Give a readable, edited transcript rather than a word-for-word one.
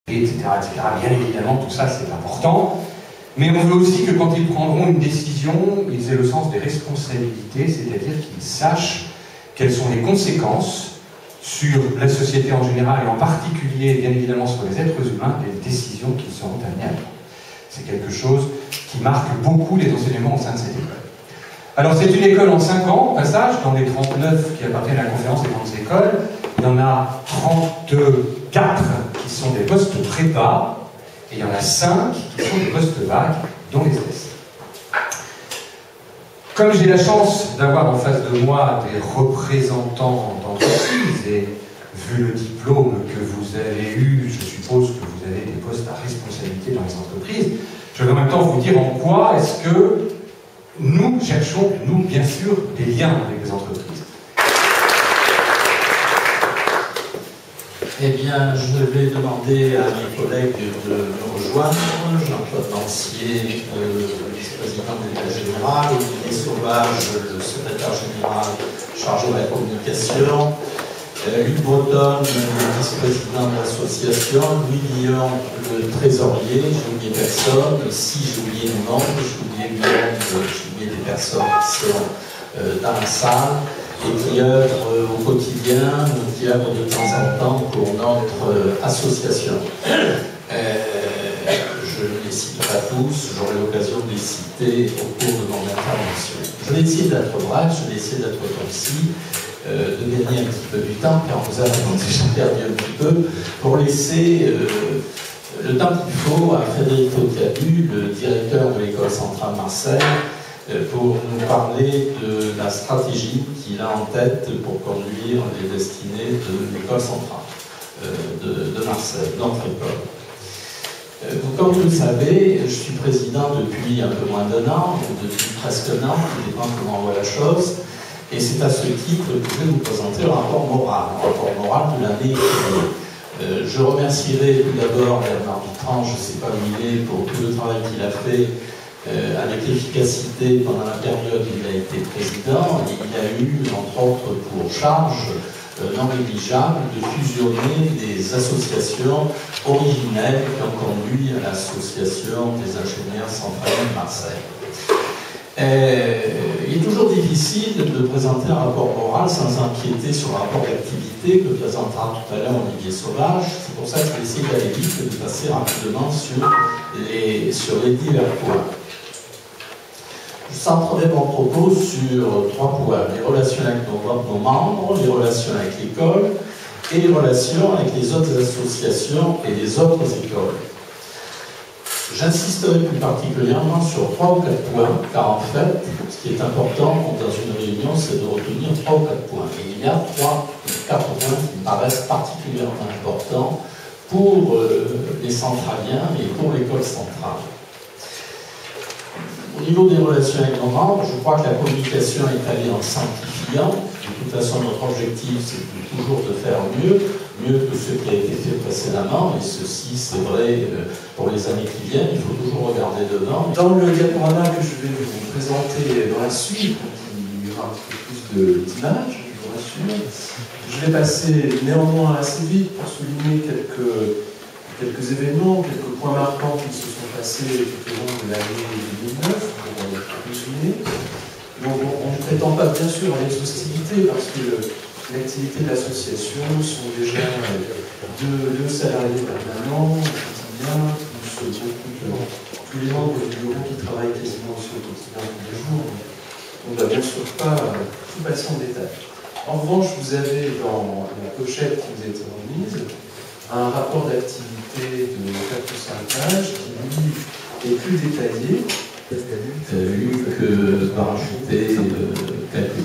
etc., etc. Bien évidemment, tout ça, c'est important. Mais on veut aussi que quand ils prendront une décision, ils aient le sens des responsabilités, c'est-à-dire qu'ils sachent quelles sont les conséquences sur la société en général et en particulier, bien évidemment, sur les êtres humains, des décisions qu'ils seront amenés à prendre. C'est quelque chose qui marque beaucoup les enseignements au sein de cette école. Alors, c'est une école en 5 ans, au passage, dans les 39 qui appartiennent à la conférence des grandes écoles, il y en a 34 qui sont des postes prépa, et il y en a 5 qui sont des postes vagues, dont les ES. Comme j'ai la chance d'avoir en face de moi des représentants d'entreprises, et vu le diplôme que vous avez eu, je suppose que vous avez des postes à responsabilité dans les entreprises, je vais en même temps vous dire en quoi est-ce que nous cherchons, nous, bien sûr, des liens avec les entreprises. Eh bien, je vais demander à mes collègues de me rejoindre. Jean-Claude Lancier, vice-président de l'État général, Olivier Sauvage, le secrétaire général chargé de la communication, Luc Bretonne, le vice-président de l'association, Louis Guillon, le trésorier, j'ai oublié personne. Si j'ai oublié le nom, j'ai oublié le nom, j'ai oublié des personnes qui sont dans la salle et qui œuvrent au quotidien, qui œuvrent de temps en temps pour notre association. Je ne les cite pas tous, j'aurai l'occasion de les citer au cours de mon intervention. Je vais essayer d'être bref, je vais essayer d'être concis, de gagner un petit peu du temps, car vous avez déjà perdu un petit peu, pour laisser le temps qu'il faut à Frédéric Audiabu, le directeur de l'École centrale Marseille, pour nous parler de la stratégie qu'il a en tête pour conduire les destinées de l'École centrale de Marseille, notre école. Comme vous le savez, je suis président depuis un peu moins d'1 an, ou depuis presque un an, tout dépend comment on voit la chose, et c'est à ce titre que je vais vous présenter le rapport moral de l'année écoulée. Je remercierai tout d'abord Bernard Vitran, je ne sais pas où il est, pour tout le travail qu'il a fait avec l'efficacité pendant la période où il a été président. Et il a eu, entre autres, pour charge non négligeable de fusionner des associations originelles qui ont conduit à l'association des ingénieurs centraliens de Marseille. Il est toujours difficile de présenter un rapport moral sans empiéter sur le rapport d'activité que présentera tout à l'heure Olivier Sauvage. C'est pour ça que je vais essayer d'aller vite et de passer rapidement sur les divers points. Je centrerai mon propos sur 3 points: les relations avec nos membres, les relations avec l'école et les relations avec les autres associations et les autres écoles. J'insisterai plus particulièrement sur 3 ou 4 points, car en fait, ce qui est important dans une réunion, c'est de retenir 3 ou 4 points. Et il y a 3 ou 4 points qui me paraissent particulièrement importants pour les centraliens et pour l'école centrale. Au niveau des relations avec nos membres, je crois que la communication est allée en simplifiant. De toute façon, notre objectif, c'est toujours de faire mieux que ce qui a été fait précédemment, et ceci, c'est vrai pour les années qui viennent, il faut toujours regarder devant. Dans le diaporama que je vais vous présenter dans la suite, il y aura un petit peu plus d'images, je vous rassure. Je vais passer néanmoins assez vite pour souligner quelques événements, quelques points marquants qui se sont passés tout au long de l'année 2009, pour résumer. Donc on ne prétend pas bien sûr à l'exhaustivité, parce que l'activité de l'association sont déjà 2 salariés permanents, quotidiens, plus tous les membres du bureau qui travaillent quasiment aussi au quotidien tous les jours. On ne va bien sûr pas tout passer en détail. En revanche, vous avez dans la pochette qui vous a été remise un rapport d'activité de 4 ou 5 pages qui, lui, est plus détaillé. Luc va rajouter quelques